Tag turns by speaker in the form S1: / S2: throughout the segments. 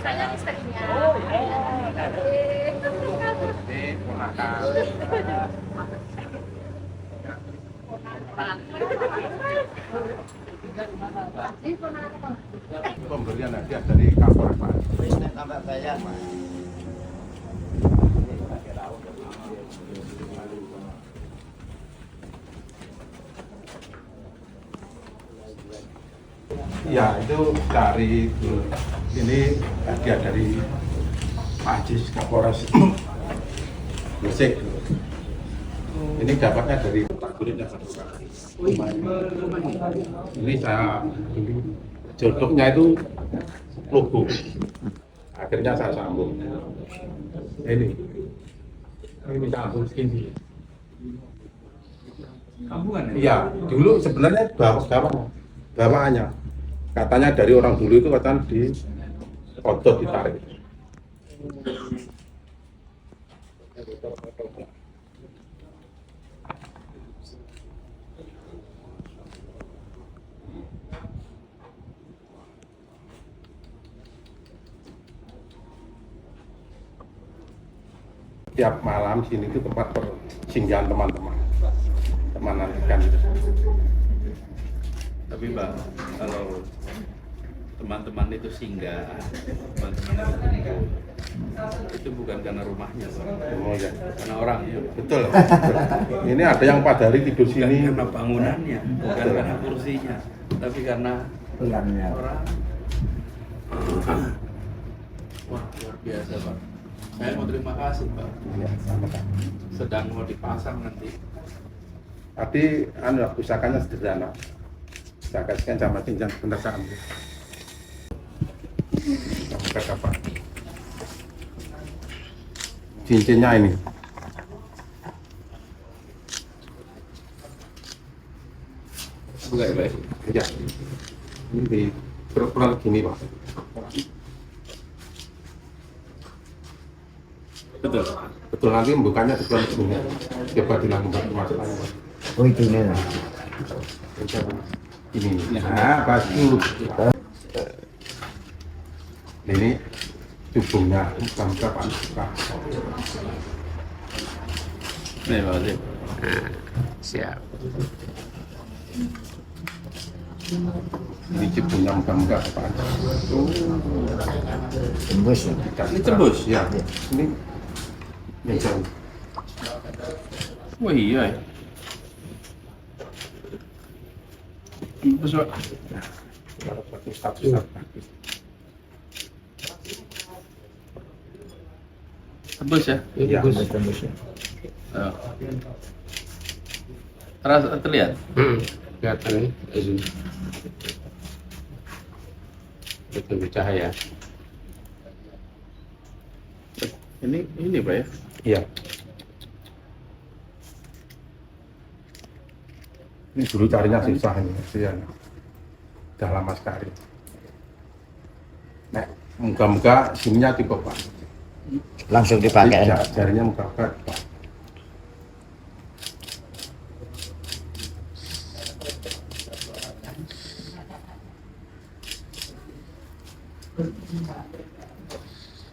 S1: Saya istrinya.
S2: Pemberian hadiah dari Kapolres Pak.
S3: Tambah bayar, Pak.
S2: Iya, itu dari ini hadiah dari Pak Haji Kapolres Gresik. Ini dapatnya dari takguritnya satu kali. Ini saya dulu jodohnya itu logo. Akhirnya saya sambung. Ini sambung sini. Iya, dulu sebenarnya bawaannya katanya dari orang dulu itu katanya di otot ditarik. Tiap malam sini itu tempat persinggahan teman-teman ikan.
S4: Tapi Mbak, kalau teman-teman itu singgah, teman-teman itu kumpul, itu bukan karena rumahnya,
S2: Oh ya,
S4: karena orangnya.
S2: betul. Ini ada yang pada hari tidur
S4: Bukan
S2: sini.
S4: karena bangunannya, bukan karena kursinya, tapi karena
S3: Pulangnya.
S4: orang. Wah, luar biasa Pak. Saya mau terima kasih Pak.
S2: Ya, sama-sama.
S4: Sedang mau dipasang nanti.
S2: Tapi pusakanya sederhana. Saya kasihkan sama cincin bener saya ambil. Buka apa? Cincinnya ini.
S4: Enggak ya, Pak?
S2: Ya. Ini di kurang gini Pak.
S4: Betul.
S2: Betul, nanti membukanya di kurang gini. Coba dilakukan masalahnya Pak.
S3: Oh, itu nih.
S2: Ini. Nah, bagus. Ini cubungnya bukan berapa?
S4: Nih Pak Haji.
S3: Siap.
S2: Ini cubungnya muka-muka apa?
S3: Tembus ya.
S4: Ini tembus?
S2: Ya. Ini yang jauh.
S4: Wah iya ya. Tembus Pak.
S2: Kalau bagus status bagus.
S4: Tembus ya?
S2: Iya.
S3: Tembus ya.
S4: Oh. Terlihat?
S5: Kelihatan ini betul cahaya.
S4: Ini Pak ya?
S2: Iya. Ini dulu carinya susah ini, ya. Udah lama sekali. Nah, muka-muka sininya cukup Pak.
S3: Langsung dipakai.
S2: Jarinya muka-muka. Pak.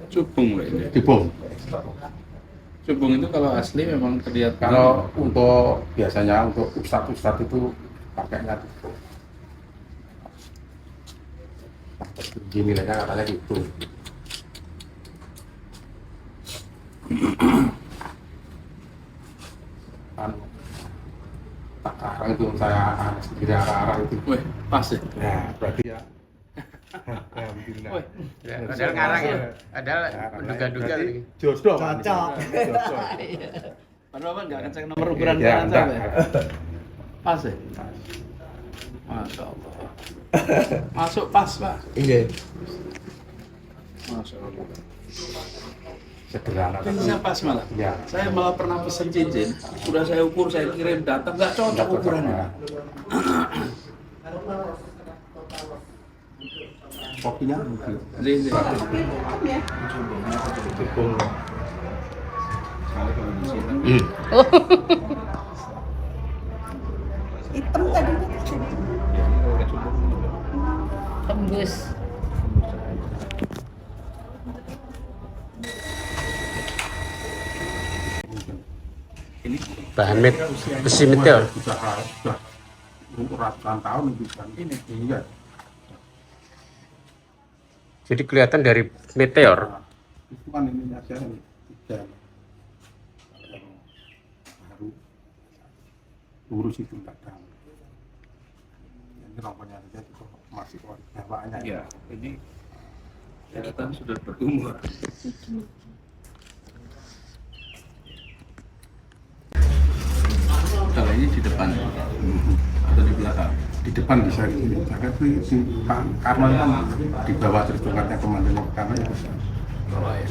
S4: Cubung Pak ini.
S2: Cubung.
S4: Cubung itu kalau asli memang terlihat
S2: Kalau untuk biasanya untuk ustadz itu pakainya cubung. Gini nilainya katanya gitu. Kan sekarang itu saya sendiri arah-arah itu.
S4: Wih, pas ya?
S2: Nah, berarti ya. Alhamdulillah.
S4: Wih,
S5: Padahal ngarang ya. Padahal duga-duga
S2: Berarti
S5: lagi.
S2: jodoh.
S3: Cocok.
S2: Jodoh.
S4: padahal Pak nggak ngecek nomor ukuran
S2: Ya,
S4: tangan
S2: enggak.
S4: saya. Pas ya? Masya Allah. Masuk pas Pak.
S3: Iya.
S4: Masya Allah.
S2: Sederhana.
S4: Cincin pas malah.
S2: Ya.
S4: Saya malah pernah pesen cincin, sudah saya ukur, saya kirim datang, nggak cocok ukurannya.
S2: Kopinya mungkin.
S4: Ini.
S2: Dukung.
S4: Soalnya kalau di sini
S1: Hitam tadi.
S4: ya ini kalau kecubung
S1: Tembus.
S4: ini
S5: Bahan besi meteor.
S2: Sudah ratusan tahun itu kan. Ini iya.
S5: Jadi kelihatan dari meteor.
S2: Itu kan ini aja ini tiga yang baru lurus itu kadang. Ini rompanya saja itu masih bawaannya.
S4: ya ini kelihatan sudah berumur. Kalau ini di depan atau di belakang?
S2: Di depan bisa ini. Jangan si Pak Karman kan di bawah terus tongkatnya komandan karena ya bisa.
S4: Bawah ya.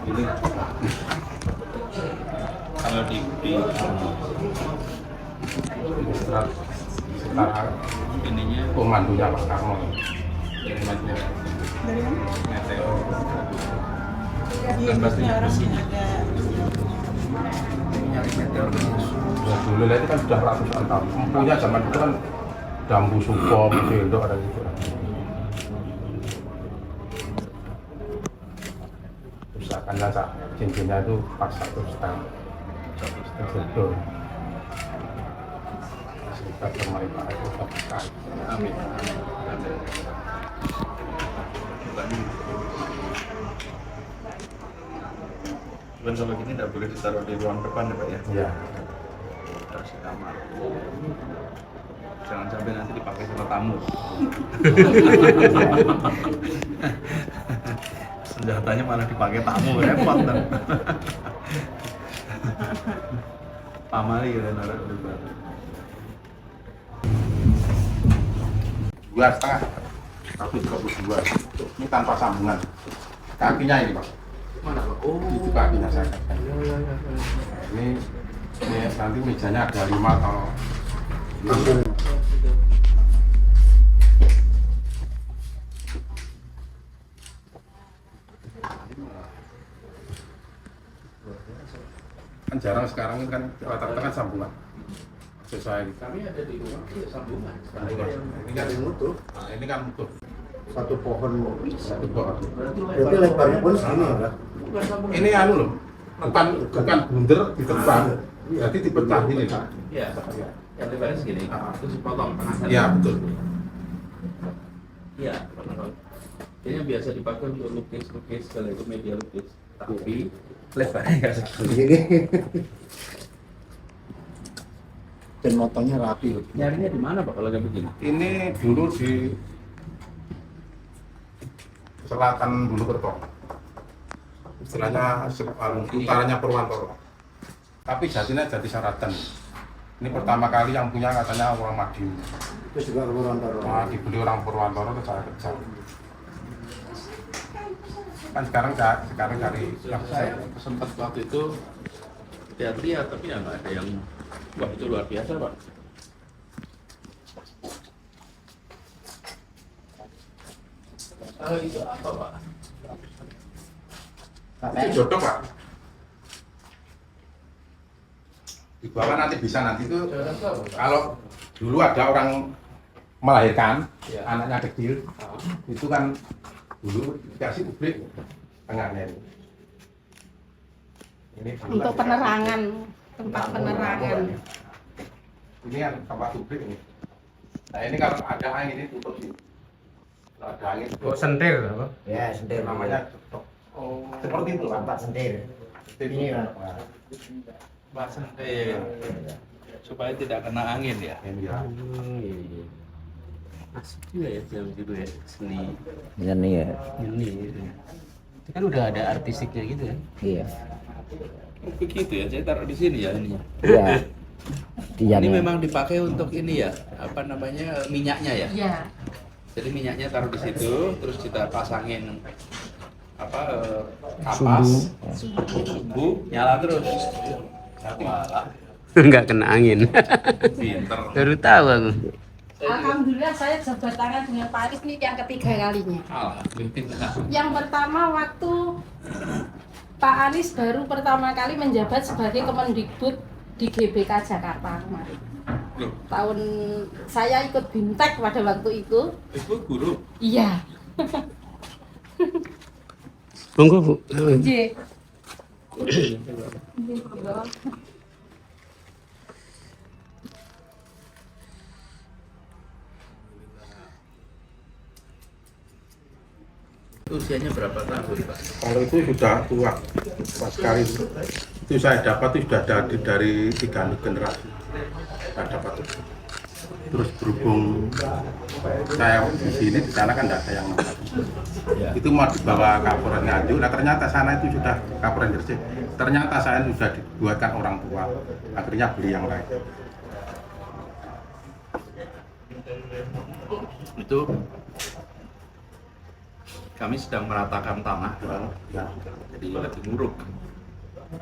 S4: Ini kalau di
S2: Setelah
S4: ininya
S2: komandonya Pak Karman.
S4: dari mana?
S1: Dari mana?
S4: Meteor.
S1: Iya, biasanya orang ada
S4: Nyari meteor kan
S2: Ya, dulu itu kan sudah ratusan tahun. Empunya zaman itu kan Dambu Sukom, Sendok ada gitu. Usahakannya cincinnya itu pas 1,5 betul. Kita bermain Pak itu sekali.
S4: Amin. Amin. Cuman kalau gini tidak boleh ditaruh di ruang depan ya Pak ya?
S2: Iya.
S4: Taruh di kamar. Jangan sampai nanti dipakai sama tamu. Senjatanya malah dipakai tamu, repot kan? Pamali ya naruh di luar.
S2: 2,5 132. Ini tanpa sambungan. Kakinya ini Pak.
S4: Mana Pak? Oh,
S2: Itu kakinya saya katakan. Ini nanti mejanya ada 5 atau 6. Kan jarang sekarang kan rata-rata kan sambungan. Sesuai
S4: kami ada di rumah ya sambungan.
S2: ini kan mutu. Nah, ini kan mutu.
S3: Satu pohon.
S2: Satu pohon.
S3: Berarti lebarnya pun segini ya, Pak?
S4: Bukan sambungan.
S2: Ini anu loh. Bukan bunder ditebang. Jadi dipecah ini Pak.
S4: Iya. Yang lebarnya segini. Terus dipotong tengah.
S2: Iya betul.
S4: Iya. Ini yang biasa dipakai untuk lukis kalau itu media lukis. Tapi lebarnya nggak segini.
S3: Begini. Dan motongnya rapi.
S4: Nyarinya di mana Pak kalau kayak begini?
S2: Ini dulu di selatan Bulukerto. Istilahnya utaranya Purwantoro. Tapi jatinya Jati Saratan. Ini pertama kali yang punya katanya orang Madiun.
S3: Itu juga Purwantoro.
S2: Nah, dibeli orang Purwantoro terus saya kejar. Kan sekarang cari yang
S4: Saya sempat waktu itu lihat-lihat tapi ya nggak ada yang wah itu luar biasa Pak. Itu apa Pak?
S2: itu jodoh Pak. Di bawah nanti bisa nanti itu kalau dulu ada orang melahirkan
S4: Ya.
S2: anaknya kecil itu kan dulu dikasih publik tengahnya ini. Ini dulu
S1: untuk
S2: kan
S1: penerangan, tempat penerangan.
S2: ini kan tempat publik ini. Nah ini kalau ada angin ini tutup sih. Kalau ada angin
S5: Kok sentir apa?
S3: Ya, sentir
S2: namanya tutup.
S4: Oh,
S2: Seperti itu Pak.
S3: Tempat sentir. Ini Pak.
S4: Pak sentir supaya tidak kena angin ya.
S2: Ini ya.
S4: Iya. Asik juga ya film gitu ya seni
S3: Ini ya.
S4: ini gitu. Itu kan udah ada artistiknya gitu ya.
S3: Iya.
S4: Oh, begitu ya, saya taruh di sini ya ini.
S3: Iya.
S4: Ini memang dipakai untuk ini ya, apa namanya minyaknya ya.
S1: Iya.
S4: Jadi minyaknya taruh di situ, terus kita pasangin apa kapas, sumbu, nyala terus. Walah,
S5: Nggak kena angin.
S4: pinter.
S5: Baru tahu aku.
S1: Alhamdulillah saya jabat tangan dengan Pak Anies ini yang ketiga kalinya.
S4: Alhamdulillah.
S1: Yang pertama waktu Pak Anies baru pertama kali menjabat sebagai Kemendikbud di GBK Jakarta kemarin.
S4: Loh,
S1: Tahun saya ikut BIMTEK pada waktu itu.
S4: itu guru.
S1: Iya.
S5: Monggo Bu.
S1: J.
S4: Usianya berapa tahun, Pak?
S2: Kalau itu sudah tua sekali. Itu saya dapat itu sudah dari 3 generasi. Saya dapat itu. Terus berhubung saya di sini, di sana kan tidak ada yang nampak. Itu mau dibawa Kapolres Nganjuk. Nah ternyata sana itu sudah Kapolres Gresik. Ternyata saya sudah dibuatkan orang tua. Akhirnya beli yang lain.
S4: Itu kami sedang meratakan tanah,
S2: Ya.
S4: jadi lagi nguruk.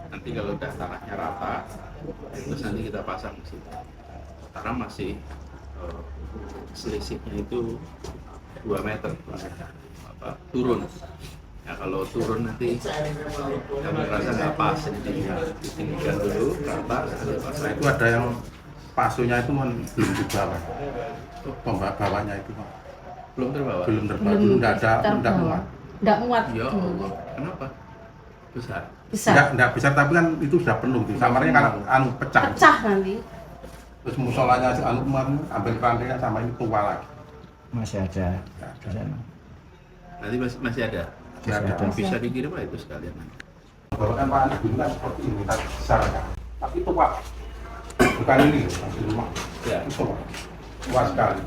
S4: Nanti kalau udah tanahnya rata, terus nanti kita pasang di situ. Karena masih selisihnya itu 2 meter, turun. Nah kalau turun nanti kami rasa nggak pas, jadi ditinggikan dulu, rata, nanti pasang.
S2: Nah itu ada yang pasunya itu belum dibawa. Bawahnya itu
S4: Belum terbawa?
S2: belum terbawa, belum tidak muat.
S1: Enggak muat.
S4: Ya Allah, kenapa? Besar?
S1: Besar.
S2: Enggak besar tapi kan itu sudah penuh. Samarnya kan pecah.
S1: Pecah nanti.
S2: Terus musolanya ambil rantainya sama ini tua lagi.
S3: Masih ada.
S4: Nanti masih ada?
S2: Masih ada.
S4: Bisa dikirim lah itu sekalian.
S2: Bahwa kan Pak Anies dulu kan seperti ini, tak besar kan. Tapi tua. Bukan ini, di rumah.
S4: Ya.
S2: Itu tua sekali.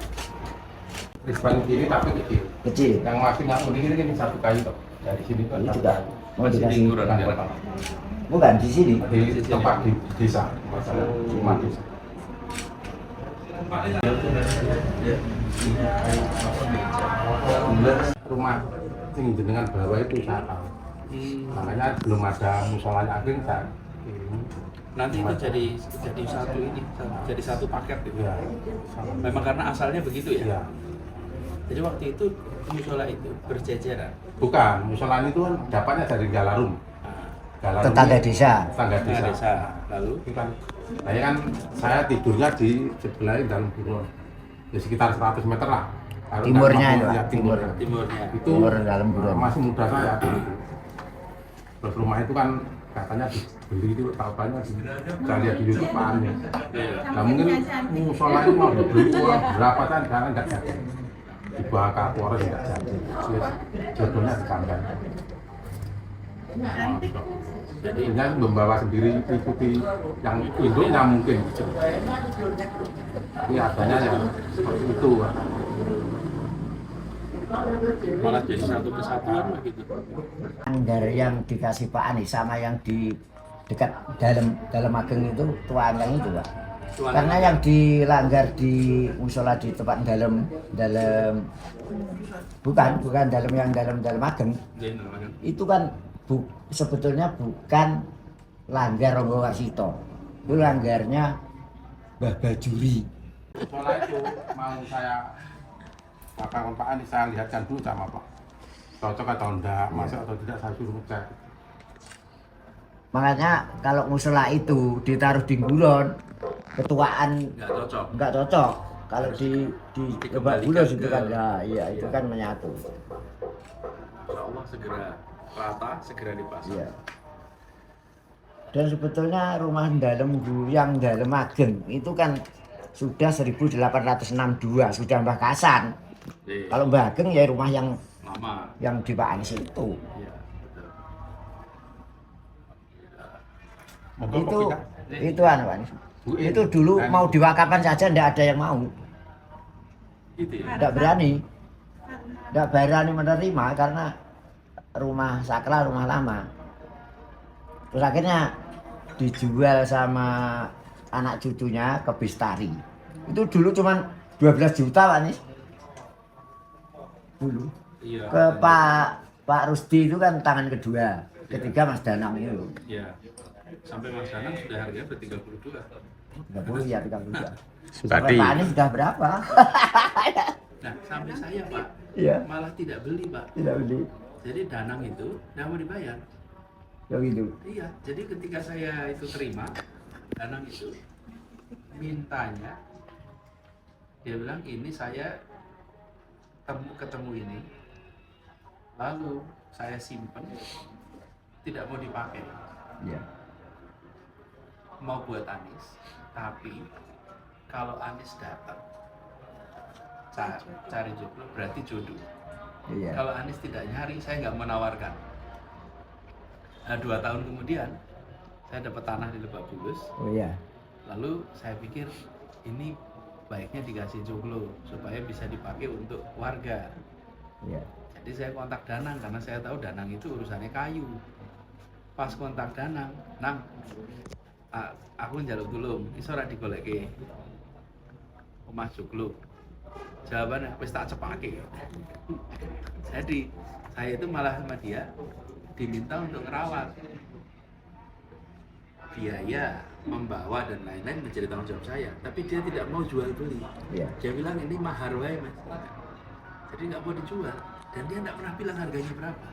S2: Risban kiri tapi kecil.
S3: Kecil.
S2: Yang masih nggak ini kan 1 kayu toh. Dari sini kan
S3: Ini
S2: 1
S3: juga
S2: kayu.
S3: mau
S4: Masih
S3: dikasih.
S4: lingkuran
S2: Bukan
S4: ya?
S2: kota.
S3: Bukan di sini.
S2: Di tempat di desa, masalah rumah desa. Rumah yang jenengan bawah itu saya tahu. Makanya belum ada musolanya akhir saya kirim.
S4: Nanti itu jadi satu ini, jadi satu paket gitu.
S2: Ya, sama.
S4: Memang karena asalnya begitu ya.
S2: Ya.
S4: Jadi waktu itu musola itu berjejeran.
S2: Bukan, musolanya itu kan dapatnya dari Galarum. Galarum
S3: Tetangga
S2: ini
S3: desa.
S2: Tetangga
S4: Nah,
S2: desa.
S4: desa. Lalu
S2: Itu kan, saya kan saya tidurnya di sebelah dalam buron, di sekitar 100 meter lah. Kalau
S3: Timurnya
S2: nggak
S3: itu,
S2: mampu,
S3: Pak.
S2: ya, timur.
S4: timurnya.
S2: Itu
S3: Timur dalam buron.
S2: masih muda saya dulu. Terus rumah itu kan katanya dibeli itu tahu-tahunya saya lihat di YouTube Pak Anies.
S4: Iya.
S2: Nah mungkin musola itu mau dibeli uang berapa kan karena nggak jadi. Dibawa Kapolres nggak jadi. Jodohnya disampai.
S4: Jadi
S2: Jadi membawa sendiri ikuti yang induknya mungkin. Ini adanya yang seperti itu. Pak.
S4: malah jadi satu kesatuan begitu.
S3: Anggar yang dikasih Pak Anies sama yang di dekat dalam ageng itu tuan yang itu Pak. Karena yang dilanggar di musola di tempat dalam bukan dalam ageng
S4: Jadi namanya
S3: itu kan sebetulnya bukan langgar Ronggo Warsito, itu langgarnya Mbah Bajuri.
S2: Soalnya itu mau saya Pak Anies saya lihatkan dulu sama Pak. Cocok atau enggak, masuk atau tidak saya suruh ngecek.
S3: Makanya kalau musola itu ditaruh di Ngulon, ketuaan
S4: nggak cocok.
S3: nggak cocok. Kalau di Lebak
S4: Dikembalikan
S3: Bulus itu
S4: ke-
S3: kan ya, iya itu kan menyatu.
S4: Insya Allah segera rata, segera dipasang.
S3: Iya. Dan sebetulnya rumah yang dalam ageng itu kan sudah 1862, sudah Mbah Kasan.
S4: Jadi,
S3: Kalau Mbah Ageng ya rumah yang
S4: lama.
S3: di Pak Anies itu.
S4: Iya, betul.
S2: Monggo
S3: Itu
S2: kopi, Kak.
S3: itu anu Pak Anies.
S2: Bu,
S3: Itu dulu
S2: Anies.
S3: mau diwakafkan saja ndak ada yang mau.
S4: Gitu ya.
S3: Ndak berani menerima karena rumah sakral, rumah lama. Terus akhirnya dijual sama anak cucunya ke Bistari. Itu dulu cuman 12 juta Pak Anies. Dulu.
S4: Iya.
S3: Ke Pak Rusdi itu kan tangan kedua. Ketiga Mas Danang itu.
S4: Iya. Sampai Mas Danang sudah harganya udah 32.
S3: 30 ya 32.
S5: Simpati.
S3: Pak Anies sudah berapa?
S4: Nah, sampai saya Pak,
S3: Iya.
S4: malah tidak beli Pak.
S3: Tidak beli.
S4: Jadi Danang itu nggak mau dibayar.
S3: Ya gitu.
S4: Iya, jadi ketika saya itu terima Danang itu mintanya, dia bilang ini saya ketemu ini, lalu saya simpen, tidak mau dipakai,
S3: Iya.
S4: mau buat Anies, tapi kalau Anies datang cari jodoh berarti jodoh.
S3: Iya.
S4: Kalau Anies tidak nyari, saya nggak menawarkan. Nah, 2 tahun kemudian saya dapat tanah di Lebak Bulus.
S3: Oh iya.
S4: Lalu saya pikir ini baiknya dikasih joglo supaya bisa dipakai untuk warga.
S3: Iya.
S4: Jadi saya kontak Danang karena saya tahu Danang itu urusannya kayu. Pas kontak Danang, Nang, aku njaluk tulung, iso ora digoleke omah joglo. Jawabannya wis tak cepake. Jadi saya itu malah sama dia diminta untuk ngerawat. Biaya membawa dan lain-lain menjadi tanggung jawab saya, tapi dia tidak mau jual beli.
S3: Iya.
S4: Dia bilang ini mahar wae Mas, jadi nggak mau dijual, dan dia nggak pernah bilang harganya berapa.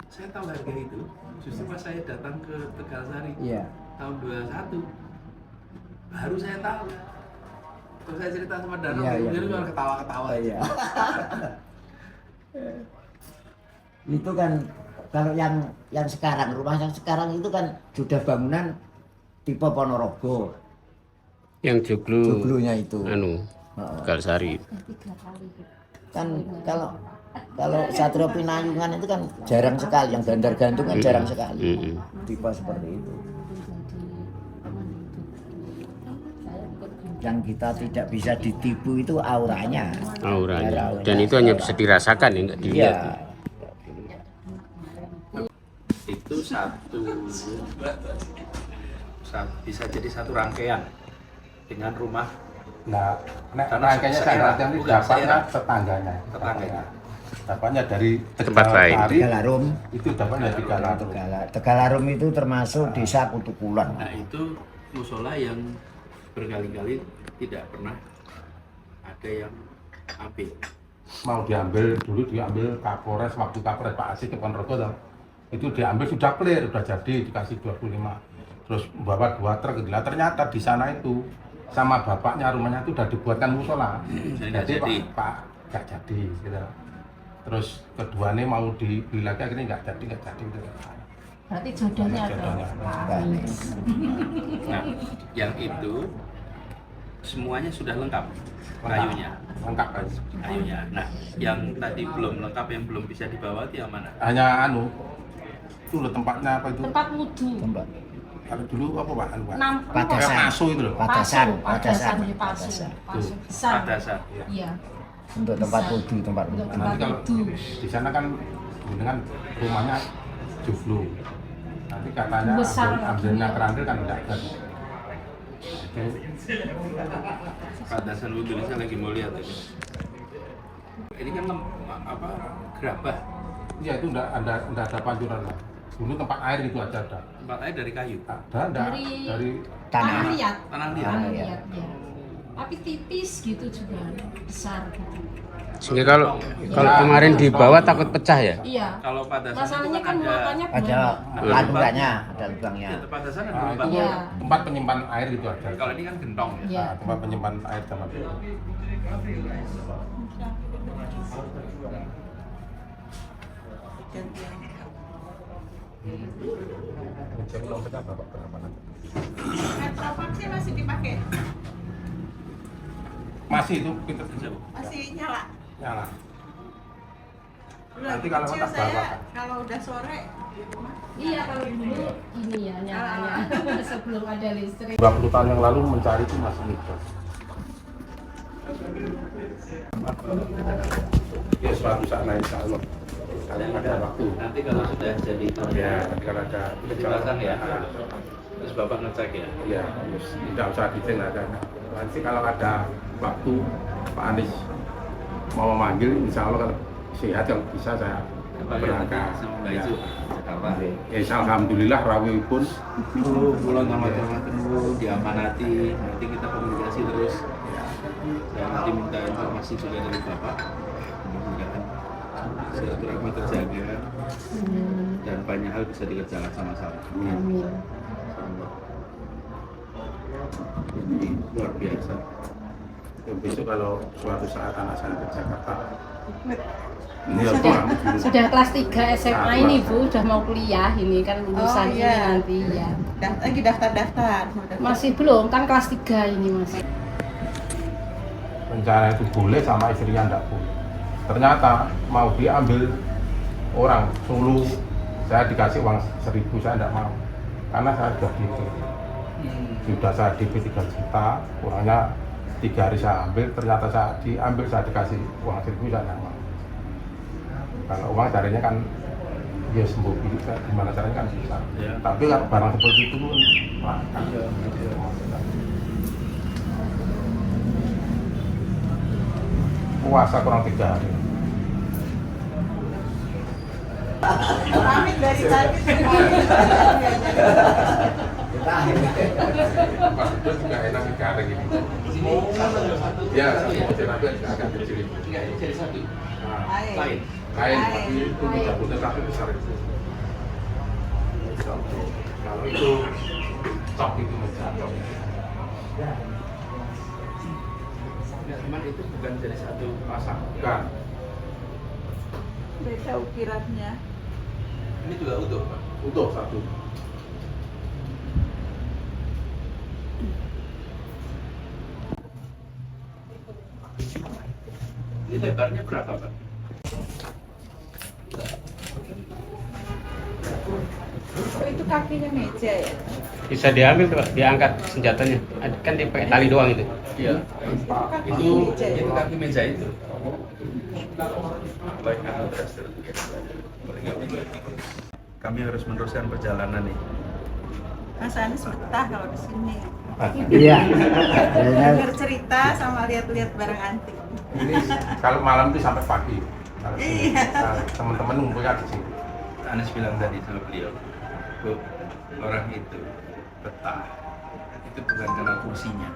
S4: Saya tahu harga itu justru pas saya datang ke Tegalsari
S3: Iya.
S4: tahun 21 baru saya tahu. Terus saya cerita sama Danang,
S3: Iya, iya,
S4: dia
S3: iya.
S4: cuma ketawa-ketawa aja.
S3: Iya. Itu kan kalau yang sekarang, rumah yang sekarang itu kan sudah bangunan tipe Ponorogo,
S5: Yang joglo
S3: joglonya itu.
S5: anu Tegalsari.
S1: 3 kali.
S3: Kan kalau Satrio Pinayungan itu kan jarang sekali, yang gandar gantung kan jarang sekali. Tipe seperti itu. Yang kita tidak bisa ditipu itu auranya.
S5: Auranya. Dan itu hanya bisa dirasakan ya, nggak dilihat.
S3: Iya.
S4: Itu bisa jadi satu rangkaian dengan rumah
S2: Nah,
S4: Karena
S2: rangkainya
S4: saya-
S2: saya artinya
S4: bukan,
S2: dapatnya
S4: saya-
S2: tetangganya.
S4: Tetangganya.
S2: Dapatnya dari
S5: Tempat lain.
S2: Tegalsari,
S3: Tegalarum.
S2: itu dapatnya di Tegalarum.
S3: Tegalarum itu termasuk desa Kutukulan.
S4: Nah itu musola yang berkali-kali tidak pernah ada yang ambil.
S2: Mau diambil dulu, diambil Kapolres, waktu Kapolres Pak Asih ke Ponorogo toh. Itu diambil sudah clear, sudah jadi dikasih 25. Terus bawa 2 truk, lah ternyata di sana itu sama bapaknya rumahnya itu udah dibuatkan musola.
S4: Jadi nggak jadi.
S2: Pak nggak jadi gitu. Terus keduanya mau dibeli lagi akhirnya nggak jadi gitu.
S1: Berarti jodohnya ada.
S2: Jodohnya.
S1: Pak Anies.
S4: Nah yang itu semuanya sudah lengkap kayunya.
S2: Lengkap kan.
S4: Kayunya. Nah yang tadi belum lengkap, yang belum bisa dibawa itu yang mana?
S2: Hanya itu loh tempatnya apa itu?
S1: Tempat wudhu.
S3: Tempat.
S2: Kalau dulu apa Pak? Anu, Pak?
S1: 6
S3: Padasan.
S2: Kayak pasu itu loh.
S3: Padasan,
S1: Padasan,
S3: padasan,
S1: pasu.
S3: padasan.
S1: Pasu besar.
S4: Padasan.
S1: Iya.
S3: Untuk tempat
S1: Bisa.
S3: wudhu, tempat
S1: Untuk
S3: wudhu.
S1: tempat
S2: Nanti kalau
S1: wudhu.
S2: di sana kan dengan rumahnya joglo. Nanti katanya
S1: Besar.
S2: ambilnya kerandel kan enggak ada. Itu
S4: Padasan wudhu ini saya lagi mau lihat ini. Ini kan gerabah.
S2: ya itu enggak ada pancuran lah. Dulu tempat air itu aja ada.
S4: Tempat air dari kayu.
S2: Ada enggak dari
S1: Tanah liat.
S4: Tanah liat.
S1: Tanah
S3: Iya.
S1: liat, ya. Tapi tipis gitu juga, besar gitu.
S5: Sehingga kalau kemarin dibawa takut pecah ya.
S1: Iya.
S4: Kalau padasan
S1: Masalahnya
S4: itu
S1: kan
S4: ada
S1: muatannya
S3: Ada
S1: banyak.
S3: lubangnya, ada lubangnya.
S4: ya, padasan ada
S2: nah,
S4: lubang.
S2: itu
S1: Iya.
S2: tempat penyimpan air itu ada.
S4: Kalau ini kan gentong ya.
S1: Iya.
S2: Nah, tempat penyimpan air zaman dulu. Cek ulang pecah Bapak berapa nanti?
S6: Metrovaxnya masih dipakai?
S2: Masih itu pintu
S6: Masih nyala?
S2: nyala.
S6: Dulu
S2: Nanti
S6: lagi
S2: kalau
S6: kecil
S2: tak
S6: saya,
S2: bawa.
S6: kalau udah sore,
S1: Iya, kalau dulu ini ya nyalanya sebelum ada listrik.
S2: 20 tahun yang lalu mencari itu masih mudah. Ya suatu saat insya Allah. Kalau ada waktu.
S4: Nanti kalau sudah jadi itu
S2: Ya, nanti kalau ada
S4: kejelasan ya. Terus Bapak ngecek ya.
S2: Ya, tidak usah detail ada. Nanti kalau ada waktu Pak Anies mau memanggil, insya Allah kalau sehat kalau bisa saya berangkat.
S4: Sama Mbak
S2: Ya.
S4: Izu Jakarta.
S2: Ya, alhamdulillah rawi pun
S4: Pulang sama teman-teman diamanati. Nanti kita komunikasi terus. Saya nanti minta informasi juga dari Bapak. Mudah-mudahan silaturahmi terjaga dan banyak hal bisa dikerjakan sama-sama.
S1: Amin.
S4: Jadi luar biasa.
S2: Ya, besok kalau suatu saat anak saya ke Jakarta,
S1: Sudah kelas 3 SMA ini Bu, udah mau kuliah ini kan lulusan
S6: Oh,
S1: ini
S6: iya.
S1: nanti ya.
S6: Lagi daftar-daftar.
S1: Masih belum, kan kelas 3 ini masih.
S2: rencana itu boleh sama istrinya enggak boleh. Ternyata mau diambil orang Sulu, saya dikasih uang 1.000, saya enggak mau. Karena saya sudah DP. Sudah saya DP 3 juta, uangnya 3 hari saya ambil, ternyata saya diambil, saya dikasih uang 1.000, saya enggak mau. Kalau uang carinya kan ya sembuh, gimana caranya kan bisa.
S4: Ya.
S2: Tapi kalau barang seperti itu, wah, kan. Puasa kurang 3 hari.
S6: Pamit dari tadi.
S2: Pas itu juga enak digareng ini. Ya, satu nanti agak kecil itu.
S4: Jadi satu.
S2: Nah,
S4: Lain.
S2: lain, tapi itu tidak boleh tapi besar itu. Kalau itu cok itu menjatuh.
S4: Ya, cuman itu bukan jadi satu pasang.
S2: Bukan.
S6: Beda ukirannya.
S4: Ini juga utuh, Pak.
S2: Utuh satu.
S4: Ini lebarnya berapa, Pak?
S6: Oh, itu kakinya meja ya?
S5: Bisa diambil tuh Pak, diangkat senjatanya. Kan dia pakai tali doang itu.
S4: Iya.
S6: Kaki
S4: Itu
S6: meja ya?
S4: kaki meja itu. Baik, kami harus meneruskan perjalanan nih.
S6: Mas Anies betah kalau di sini.
S3: Iya.
S6: Dengar cerita sama lihat-lihat barang antik.
S2: Ini kalau malam itu sampai pagi. Kalau sini,
S6: Iya.
S2: teman-teman ngumpulnya di sini.
S4: Anies bilang tadi sama beliau, Bu, orang itu betah. Itu bukan karena kursinya,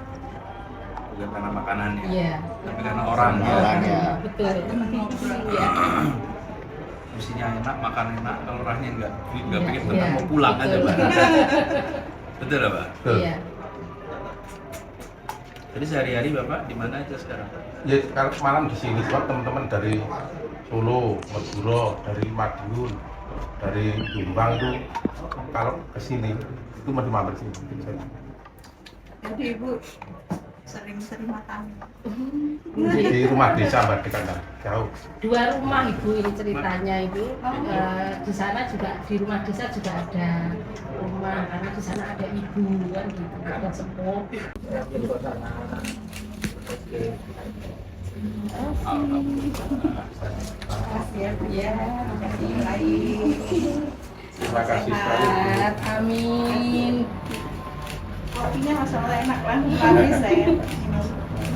S4: bukan karena makanannya,
S1: Iya.
S4: tapi karena orangnya.
S3: Orangnya.
S1: Betul.
S6: Teman ngobrol ya.
S4: Kursinya enak, makan enak, kalau orangnya nggak
S1: Iya,
S4: pengen
S1: iya,
S4: betah, mau pulang aja,
S1: betul.
S4: Pak. Betul lah, Pak.
S2: Betul.
S1: Iya.
S4: Jadi sehari-hari Bapak di mana aja sekarang?
S2: Ya kalau malam di sini sebab teman-teman dari Solo, Madura, dari Madiun, dari Jombang itu kalau ke sini itu mau mampir sini.
S6: Jadi Ibu sering terima tamu.
S2: Di rumah desa Mbak dekat kan jauh.
S1: 2 rumah Ibu ini ceritanya Ibu. Di sana juga di rumah desa juga ada rumah karena di sana ada ibu kan gitu, ada sepuh.
S6: Makasih ya Bu ya. Makasih baik.
S2: Terima kasih sekali.
S1: Sehat, amin.
S6: Kopinya Masya Allah enak lah. Manis saya.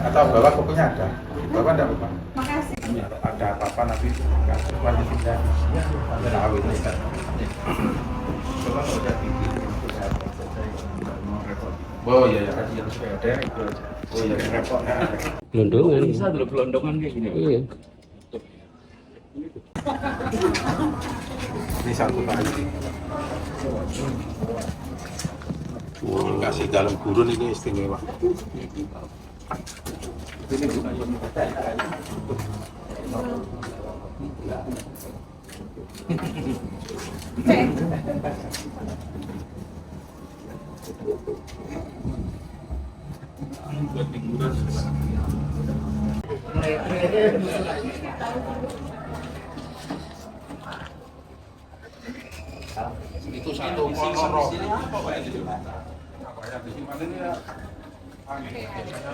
S2: Atau bawa kopinya ada. Bawa enggak lupa.
S6: Makasih.
S2: Ada apa-apa nanti cuma di sini tahu itu kan.
S4: Coba kalau udah tinggi, itu saya mau repot.
S2: Oh iya ya.
S4: Tadi yang sepeda itu aja.
S2: Oh iya repot.
S5: Gelondongan.
S4: Bisa dulu gelondongan kayak gini.
S5: Iya.
S2: Ini satu lagi. Kasih dalam gurun ini istimewa.
S4: Buat mingguan.
S2: Itu satu koloro. Apa yang disimpan ini ya? Biasanya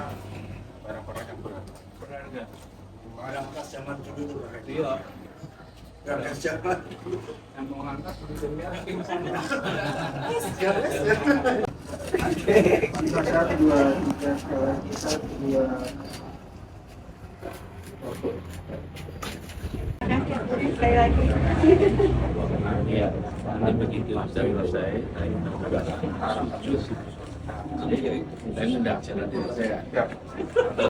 S2: barang-barang yang berat.
S4: Berharga.
S7: Barang bekas zaman dulu tuh.
S4: Iya.
S7: Barang bekas zaman dulu.
S4: Yang mau ngangkat udah
S7: Satu dua tiga satu dua.
S6: Sekali lagi.
S4: Iya. Nanti begitu sudah selesai, saya sudah jalan saya.